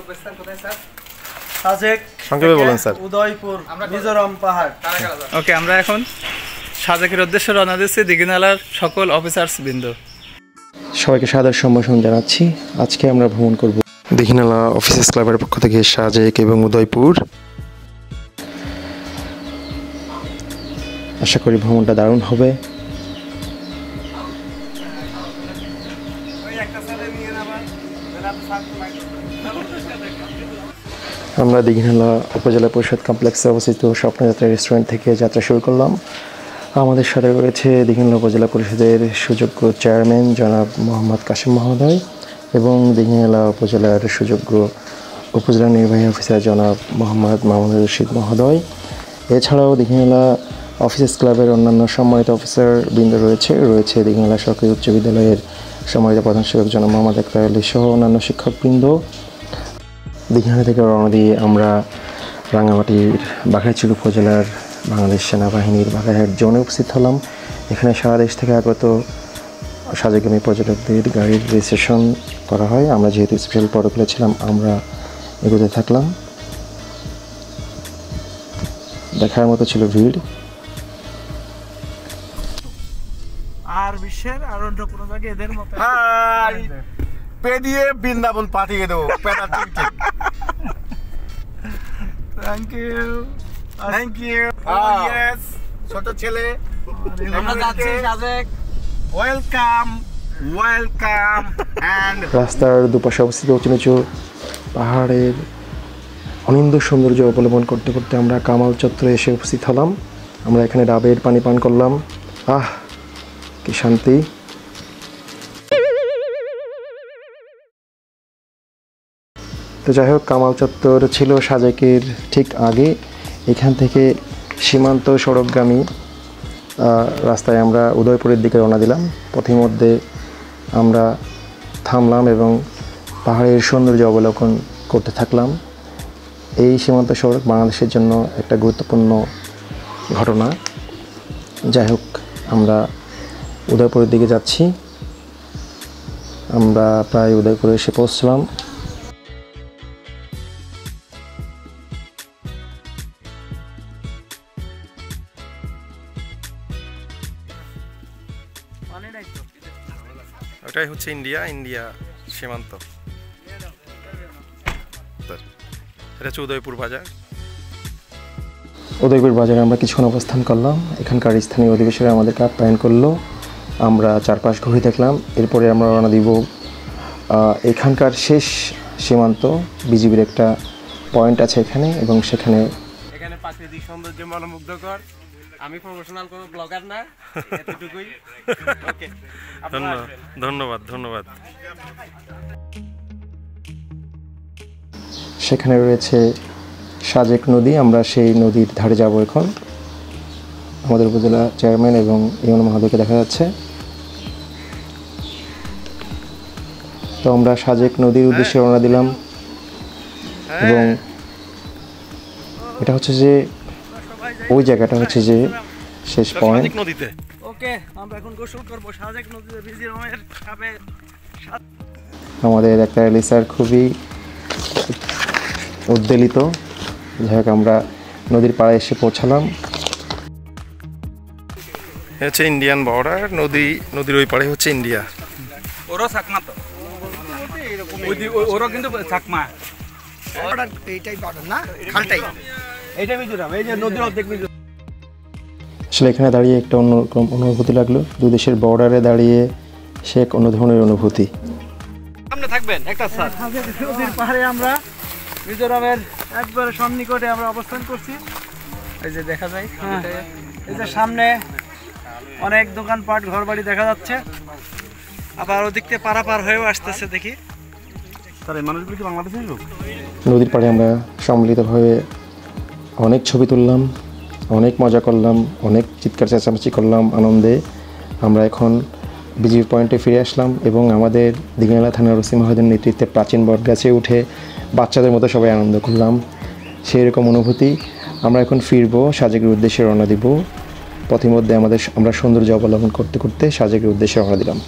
গন্তব্যস্থান কোথায় স্যার? সাজেক সংক্ষেপে বলেন স্যার। উদয়পুর মিজোরাম পাহাড়। ওকে, আমরা এখন সাজেকের উদ্দেশ্যে রওনা দিচ্ছি, দীঘিনালার সকল অফিসার্স বৃন্দ। সবাইকে সাদর সম্ভাষণ জানাচ্ছি। আজকে আমরা ভ্রমণ করব দীঘিনালা অফিসার্স ক্লাবের পক্ষ থেকে সাজেক এবং উদয়পুর। আশা করি ভ্রমণটা দারুণ হবে। আমরা দীঘিনালা উপজেলা পরিষদ কমপ্লেক্সে অবস্থিত স্বপ্নযাত্রা রেস্টুরেন্ট থেকে যাত্রা শুরু করলাম। আমাদের সাথে রয়েছে দীঘিনালা উপজেলা পরিষদের সুযোগ্য চেয়ারম্যান জনাব মোহাম্মদ কাশিম মহোদয় এবং দীঘিনালা উপজেলার সুযোগ্য উপজেলা নির্বাহী অফিসার জনাব মোহাম্মদ মামুনুর রশিদ মহোদয়। এছাড়াও দীঘিনালা অফিসার্স ক্লাবের অন্যান্য সম্মানিত অফিসার বৃন্দ রয়েছে দীঘিনালা সরকারি উচ্চ বিদ্যালয়ের সম্মানিত প্রধান শিক্ষক জনাব মোহাম্মদ আক্তার আলী সহ অন্যান্য শিক্ষকবৃন্দ। দীঘিনালা থেকে রওনা দিয়ে আমরা রাঙ্গামাটির বাঘাইছড়ি উপজেলার বাংলাদেশ সেনাবাহিনীর বাঘাইহাট জোনে উপস্থিত হলাম। এখানে সারা দেশ থেকে আগত সাজেকগামী পর্যটকদের গাড়ির রেজিস্ট্রেশন করা হয়। আমরা যেহেতু স্পেশাল প্রটোকলে ছিলাম, আমরা এগোতে থাকলাম। দেখার মতো ছিল ভিড়। আর বিশ্বের আর অন্য কোনো জায়গায় এদের মতো পেডিয়ে বৃন্দাবন পাঠিয়ে দেবো। Thank you. ইয়েস, ছোট ছেলে, আমরা যাচ্ছি সাজেক। ওয়েলকাম অ্যান্ড রাস্তার দুপাশে অবস্থিত উঁচু নিচু পাহাড়ের অনিন্দ সৌন্দর্য অবলম্বন করতে করতে আমরা কামাল চত্বরে এসে উপস্থিত হলাম। আমরা এখানে ডাবের পানি পান করলাম। কি শান্তি। তো যাই হোক, কামাল চত্বর ছিল সাজেকের ঠিক আগে। এখান থেকে সীমান্ত সড়কগামী রাস্তায় আমরা উদয়পুরের দিকে রওনা দিলাম। পথিমধ্যে আমরা থামলাম এবং পাহাড়ের সৌন্দর্য অবলোকন করতে থাকলাম। এই সীমান্ত সড়ক বাংলাদেশের জন্য একটা গুরুত্বপূর্ণ ঘটনা। যাই হোক, আমরা উদয়পুরের দিকে যাচ্ছি। আমরা প্রায় উদয়পুরে এসে পৌঁছলাম। ওটাই হচ্ছে ইন্ডিয়া সীমান্ত। এটা হচ্ছে উদয়পুর বাজার। উদয়পুর বাজারে আমরা কিছুক্ষণ অবস্থান করলাম। এখানকার স্থানীয় অধিবাসীরা আমাদেরকে আপ্যায়ন করলো। আমরা চারপাশ ঘুরে দেখলাম। এরপরে আমরা রওনা দিব এখানকার শেষ সীমান্ত বিজিবির একটা পয়েন্ট আছে এখানে, এবং সেখানে প্রাকৃতিক সৌন্দর্য মনোমুগ্ধকর। আমি প্রফেশনাল কোনো ব্লগার না, এতটুকুই। ওকে, ধন্যবাদ। সেখানে রয়েছে সাজেক নদী। আমরা সেই নদীর ধারে যাব এখন। আমাদের উপজেলা চেয়ারম্যান এবং ইউনো মহোদয়কে দেখা যাচ্ছে। তো আমরা সাজেক নদীর উদ্দেশ্যে রওনা দিলাম এবং এটা হচ্ছে যে ওই জায়গাটা হচ্ছে যে শেষ পয়েন্ট। ওকে, আমরা এখন গোসল করব সাজেক নদীতে মিজোরামের সাথে। আমাদের একটা স্যার খুবই উদ্বেলিত। যাই হোক, আমরা নদীর পাড়ে এসে পৌঁছালাম। হচ্ছে ইন্ডিয়ান বর্ডার। নদীর ওই পাড়ে হচ্ছে ইন্ডিয়া। ওরও চাকমা, তো ওরও কিন্তু চাকমা। এইটাই বর্ডার না, খালটাই এইটা মিজোরাম। এই যে নদীর অর্ধেক মিজোরাম। আসলে এখানে দাঁড়িয়ে একটা অন্যরকম অনুভূতি লাগলো। দুই দেশের বর্ডারে দাঁড়িয়ে সে এক অন্য ধরনের অনুভূতি। সামনে থাকবেন একটা স্যার। নদীর পাহাড়ে আমরা মিজোরামের একবারে সন্নিকটে আমরা অবস্থান করছি। এই যে দেখা যায়, এই যে সামনে অনেক দোকানপাট ঘরবাড়ি দেখা যাচ্ছে। আবার ওদিক থেকে পারাপার হয়েও আসতেছে দেখি। স্যার, এই মানুষগুলো কি বাংলাদেশের লোক? নদীর পাড়ে আমরা সম্মিলিতভাবে অনেক ছবি তুললাম, অনেক মজা করলাম, অনেক চিৎকার চেঁচামেচি করলাম আনন্দে। আমরা এখন বিজিবি পয়েন্টে ফিরে আসলাম এবং আমাদের দীঘিনালা থানার ওসি মহোদয়ের নেতৃত্বে প্রাচীন বটগাছে উঠে বাচ্চাদের মতো সবাই আনন্দ করলাম। সেই রকম অনুভূতি। আমরা এখন ফিরবো, সাজেকের উদ্দেশ্যে রওনা দিব। পথিমধ্যে আমরা সৌন্দর্য অবলম্বন করতে করতে সাজেকের উদ্দেশ্যে রওনা দিলাম।